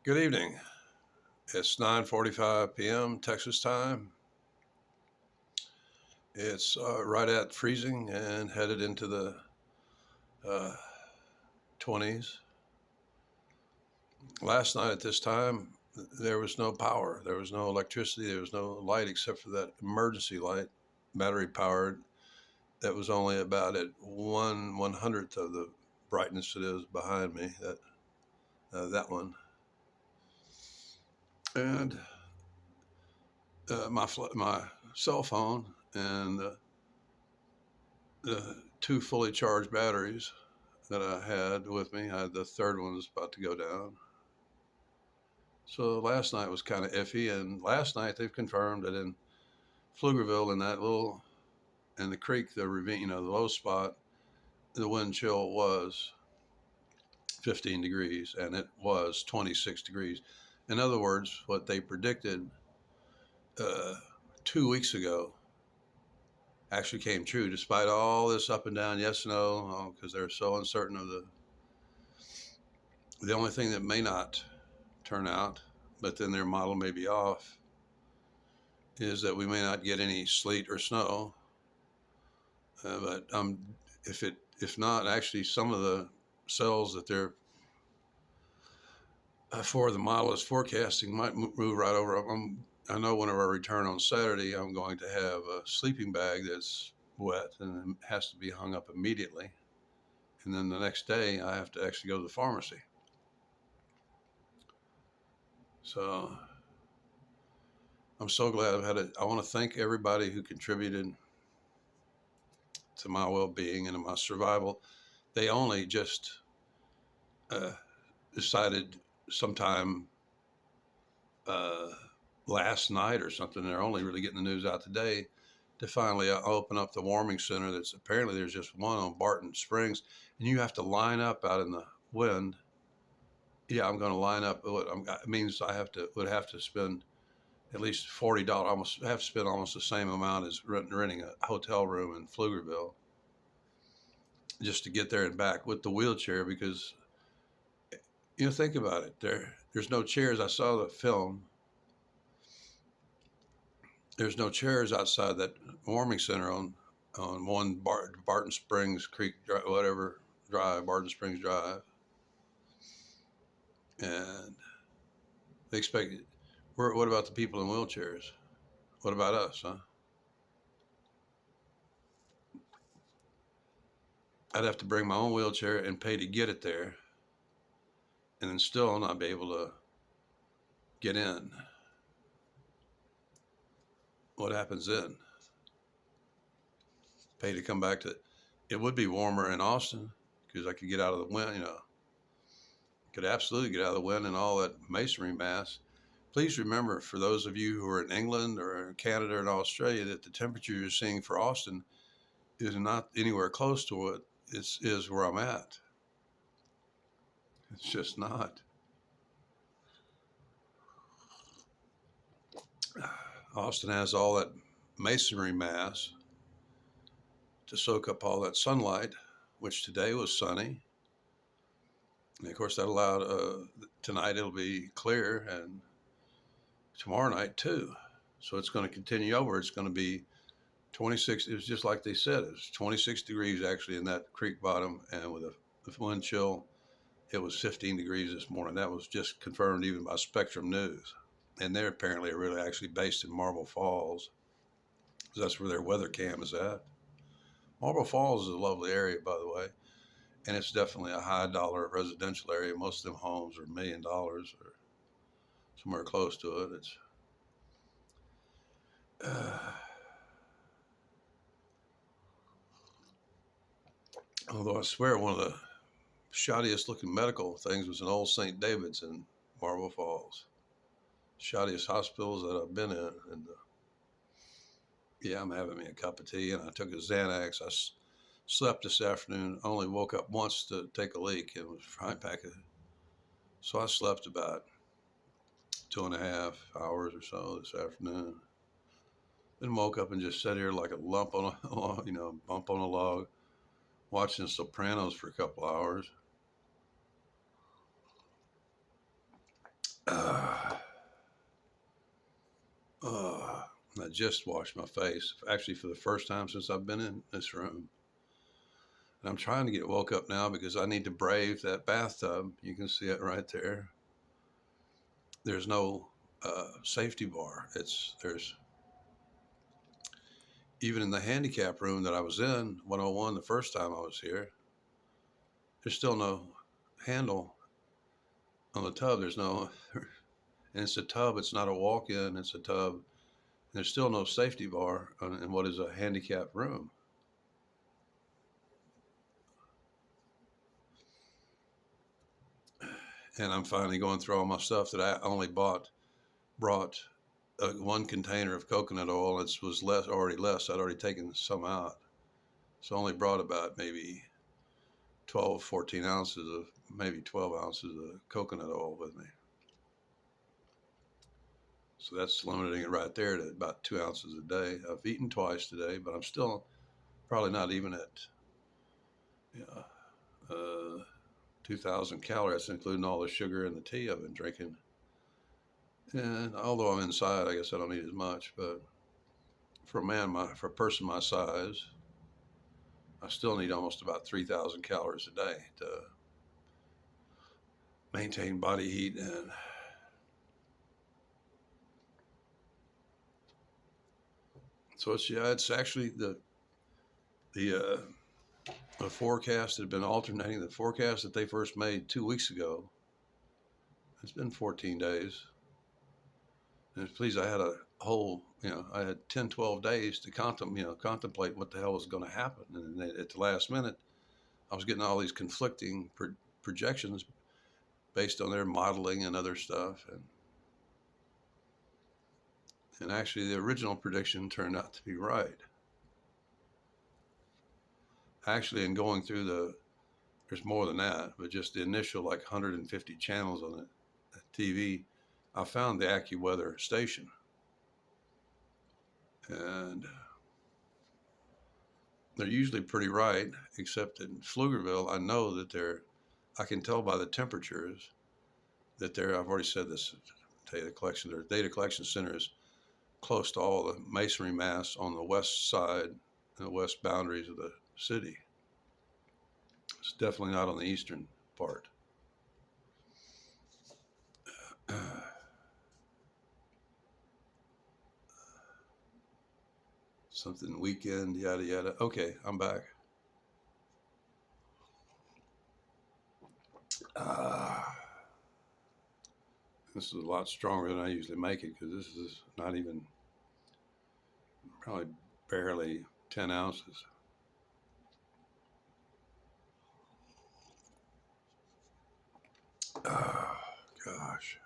Good evening. It's 9:45 p.m. Texas time. It's right at freezing and headed into the uh, 20s. Last night at this time, there was no power. There was no electricity. There was no light except for that emergency light, battery powered. That was only about at 1/100th of the brightness it is behind me. That one. And my cell phone and the two fully charged batteries that I had with me. The third one was about to go down. So last night was kind of iffy, and last night they've confirmed that in Pflugerville, in that little in the creek, the ravine, the low spot, the wind chill was 15 degrees, and it was 26 degrees. In other words, what they predicted uh, 2 weeks ago actually came true, despite all this up and down, yes, no, because they're so uncertain of the only thing that may not turn out, but then their model may be off, is that we may not get any sleet or snow. But if not, actually, some of the cells that they're for the model is forecasting might move right over. I know whenever I return on Saturday, I'm going to have a sleeping bag that's wet and it has to be hung up immediately. And then the next day, I have to actually go to the pharmacy. So I'm so glad I've had it. I want to thank everybody who contributed to my well-being and to my survival. They only just uh, decided sometime uh, last night or something. They're only really getting the news out today to finally open up the warming center. That's apparently there's just one on Barton Springs, and you have to line up out in the wind. Yeah, I'm going to line up. It means I would have to spend at least $40. Almost have to spend almost the same amount as renting a hotel room in Pflugerville just to get there and back with the wheelchair because think about it. There's no chairs. I saw the film. There's no chairs outside that warming center on Barton Springs Creek, whatever drive, Barton Springs Drive, and they expect. What about the people in wheelchairs? What about us, huh? I'd have to bring my own wheelchair and pay to get it there, and then still not be able to get in. What happens then? Pay to come back to. It would be warmer in Austin because I could get out of the wind. Could absolutely get out of the wind and all that masonry mass. Please remember, for those of you who are in England or in Canada and Australia, that the temperature you're seeing for Austin is not anywhere close to what is where I'm at. It's just not. Austin has all that masonry mass to soak up all that sunlight, which today was sunny. And of course, that allowed tonight it'll be clear and tomorrow night too. So it's going to continue over. It's going to be 26. It was just like they said. It was 26 degrees actually in that creek bottom, and with a wind chill, it was 15 degrees this morning. That was just confirmed even by Spectrum News, and they're apparently really actually based in Marble Falls, because that's where their weather cam is at. Marble Falls is a lovely area, by the way, and it's definitely a high dollar residential area. Most of them homes are $1 million or somewhere close to it. It's although I swear one of the shoddiest looking medical things was an old St. David's in Marble Falls. Shoddiest hospitals that I've been in. And yeah, I'm having me a cup of tea, and I took a Xanax. Slept this afternoon, only woke up once to take a leak and was right back. So I slept about 2.5 hours or so this afternoon. Then woke up and just sat here like a lump on a, bump on a log, watching Sopranos for a couple hours. just washed my face, actually for the first time since I've been in this room. And I'm trying to get woke up now because I need to brave that bathtub. You can see it right there. There's no safety bar. There's even in the handicap room that I was in 101 the first time I was here. There's still no handle on the tub. There's no, and it's a tub. It's not a walk-in. It's a tub. There's still no safety bar in what is a handicap room. And I'm finally going through all my stuff that I only brought one container of coconut oil. It was already less. I'd already taken some out. So I only brought about maybe 12, 14 ounces of, maybe 12 ounces of coconut oil with me. So that's limiting it right there to about 2 ounces a day. I've eaten twice today, but I'm still probably not even at 2,000 calories, including all the sugar and the tea I've been drinking. And although I'm inside, I guess I don't eat as much. But for a person my size, I still need almost about 3,000 calories a day to maintain body heat. And so it's actually the forecast had been alternating. The forecast that they first made 2 weeks ago, it's been 14 days. And please, I had a whole, I had 10, 12 days to contemplate what the hell was going to happen. And then at the last minute, I was getting all these conflicting projections based on their modeling and other stuff. And actually, the original prediction turned out to be right. Actually, in going through there's more than that, but just the initial like 150 channels on the TV, I found the AccuWeather station. And they're usually pretty right, except in Pflugerville, I know that I can tell by the temperatures that I've already said this, their data collection center is close to all the masonry mass on the west side, the west boundaries of the city. It's definitely not on the eastern part. Something weekend, yada, yada. Okay, I'm back. This is a lot stronger than I usually make it because this is not even, probably barely 10 ounces. Oh, gosh.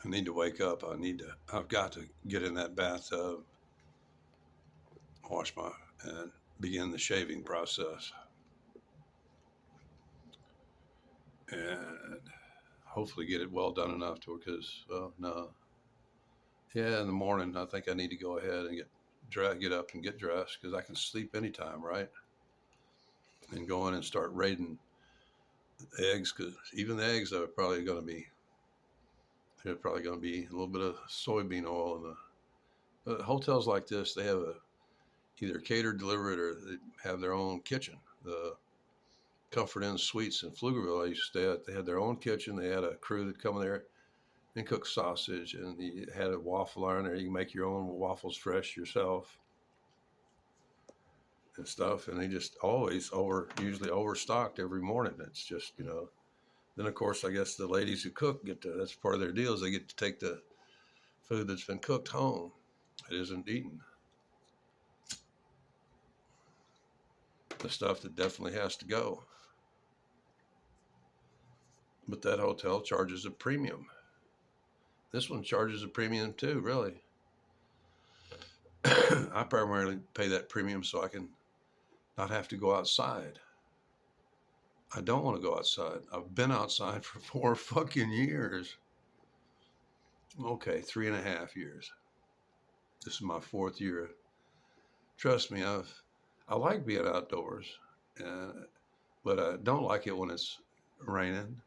I need to wake up. I've got to get in that bathtub, and begin the shaving process. And hopefully get it well done enough because, well, no. Yeah, in the morning, I think I need to go ahead and get up and get dressed because I can sleep anytime, right? And go in and start raiding eggs because even the eggs are probably going to be, there's probably going to be a little bit of soybean oil in but hotels like this, they have either catered, delivered, or they have their own kitchen. The Comfort Inn Suites in Pflugerville I used to stay at, they had their own kitchen. They had a crew that come there and cook sausage, and you had a waffle iron there. You can make your own waffles fresh yourself and stuff. And they just usually overstocked every morning. It's just, then of course, I guess the ladies who cook that's part of their deal is they get to take the food that's been cooked home. It isn't eaten. The stuff that definitely has to go. But that hotel charges a premium. This one charges a premium too, really. I primarily pay that premium so I can not have to go outside. I don't want to go outside. I've been outside for 4 fucking years. Okay, 3.5 years. This is my 4th year. Trust me, I like being outdoors, but I don't like it when it's raining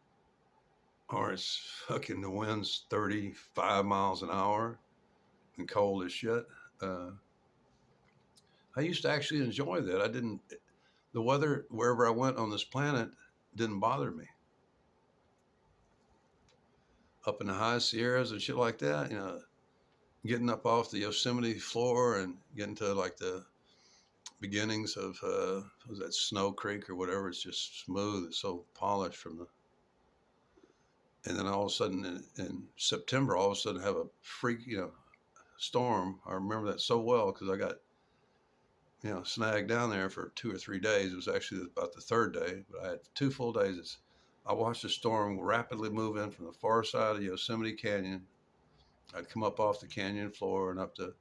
or it's fucking the wind's 35 miles an hour and cold as shit. Uh, I used to actually enjoy that. I didn't, the weather wherever I went on this planet didn't bother me. Up in the high Sierras and shit like that, getting up off the Yosemite floor and getting to like the beginnings of was that Snow Creek or whatever. It's just smooth. It's so polished from the. And then all of a sudden in September, all of a sudden have a freak, storm. I remember that so well because I got, snagged down there for 2 or 3 days. It was actually about the third day, but I had 2 full days. I watched the storm rapidly move in from the far side of Yosemite Canyon. I'd come up off the canyon floor and up to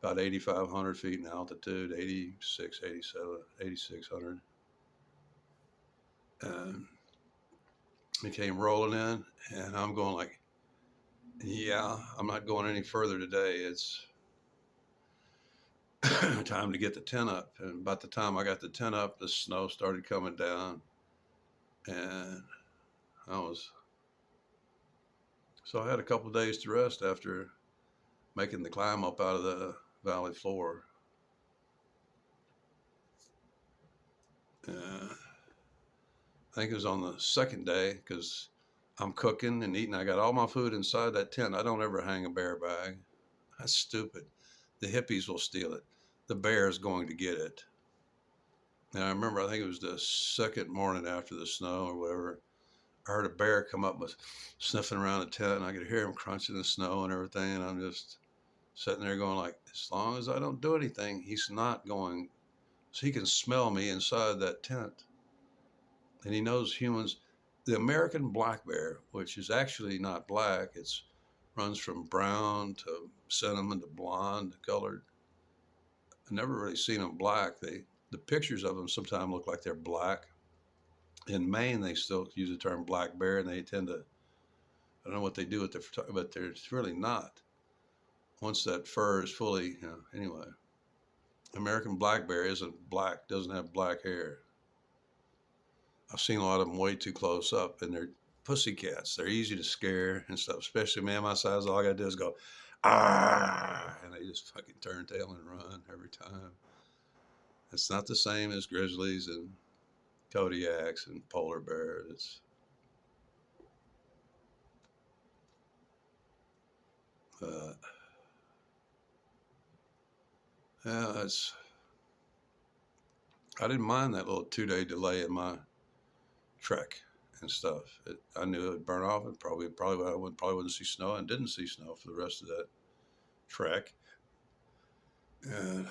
about 8,500 feet in altitude, 86, 87, 8,600. And it came rolling in, and I'm going like, yeah, I'm not going any further today. It's time to get the tent up. And about the time I got the tent up, the snow started coming down. And I was, so I had a couple of days to rest after making the climb up out of the valley floor. I think it was on the second day because I'm cooking and eating. I got all my food inside that tent. I don't ever hang a bear bag. That's stupid. The hippies will steal it. The bear is going to get it. And I remember, I think it was the second morning after the snow or whatever, I heard a bear come up, was sniffing around the tent, and I could hear him crunching the snow and everything. And I'm just sitting there going like, as long as I don't do anything, he's not going, so he can smell me inside that tent. And he knows humans. The American black bear, which is actually not black, it's runs from brown to cinnamon to blonde colored. I've never really seen them black. The pictures of them sometimes look like they're black. In Maine, they still use the term black bear, and they tend to, I don't know what they do with the, but it's really not. Once that fur is fully, anyway, American black bear isn't black, doesn't have black hair. I've seen a lot of them way too close up, and they're pussycats. They're easy to scare and stuff, especially a man my size. All I got to do is go, ah, and they just fucking turn tail and run every time. It's not the same as grizzlies and Kodiaks and polar bears. Uh, yeah, I didn't mind that little 2 day delay in my trek and stuff. I knew it would burn off, and probably wouldn't see snow, and didn't see snow for the rest of that trek. And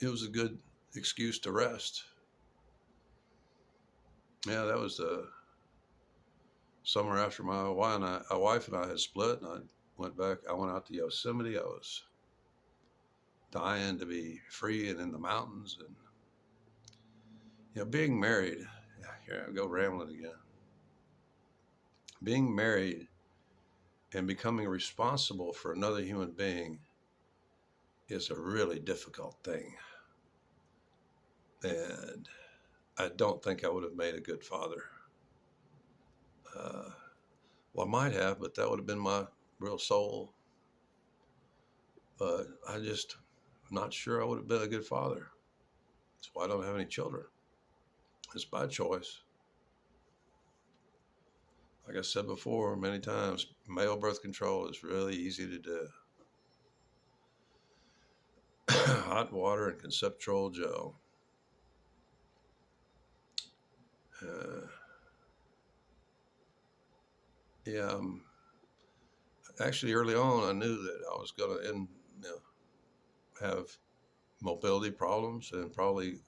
it was a good excuse to rest. Yeah, that was the summer after my wife and I had split, and I went back. I went out to Yosemite. I was dying to be free and in the mountains, and being married. Yeah, here I go rambling again. Being married and becoming responsible for another human being is a really difficult thing, and I don't think I would have made a good father. Uh, well, I might have, but that would have been my real soul. But I'm not sure I would have been a good father. That's why I don't have any children. It's by choice. Like I said before many times, male birth control is really easy to do. Hot water and conceptual gel. Uh, yeah, actually, early on, I knew that I was going to have mobility problems and probably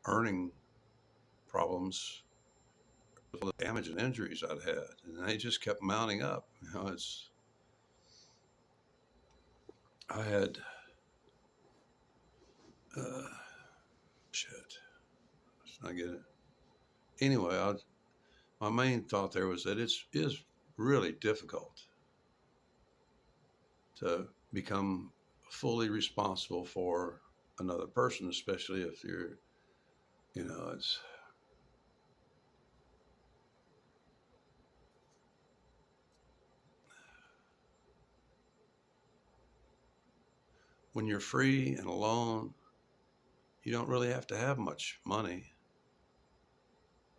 earning problems with the damage and injuries I'd had, and they just kept mounting up. I had uh, shit. Let's not get it. Anyway, my main thought there was that it is really difficult to become fully responsible for another person, especially if you're, it's when you're free and alone, you don't really have to have much money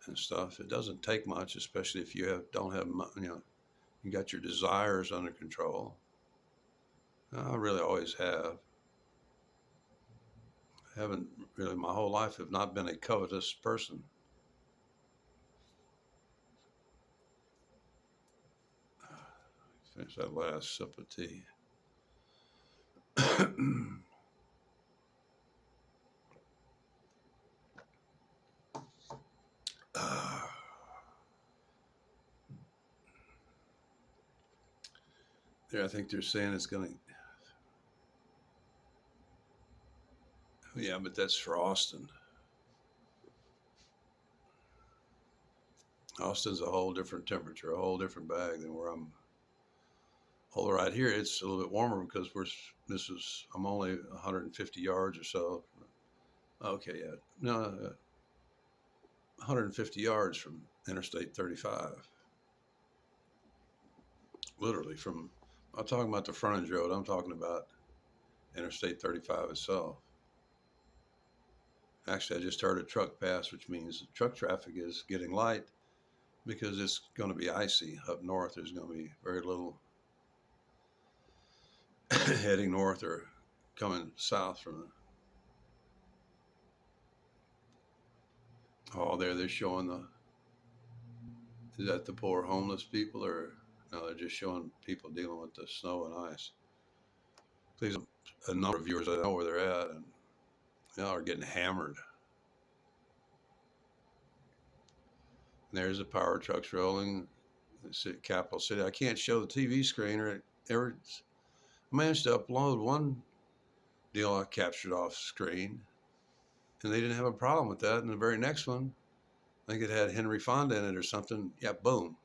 and stuff. It doesn't take much, especially if don't have, you got your desires under control. I really always have. I haven't really, my whole life, have not been a covetous person. Finish that last sip of tea. There, I think they're saying it's going to. Yeah, but that's for Austin. Austin's a whole different temperature, a whole different bag than where I'm. Although right here it's a little bit warmer because I'm only 150 yards or so. Okay, yeah, no, 150 yards from Interstate 35. Literally from. I'm talking about the frontage road. I'm talking about Interstate 35 itself. Actually, I just heard a truck pass, which means truck traffic is getting light because it's going to be icy up north. There's going to be very little heading north or coming south from the. Oh, there they're showing the. Is that the poor homeless people, or no? They're just showing people dealing with the snow and ice. There's a number of viewers that know where they're at, and are getting hammered. And there's the power trucks rolling. The capital city. I can't show the TV screen, or I managed to upload one deal I captured off screen, and they didn't have a problem with that. And the very next one, I think it had Henry Fonda in it or something. Yeah, boom,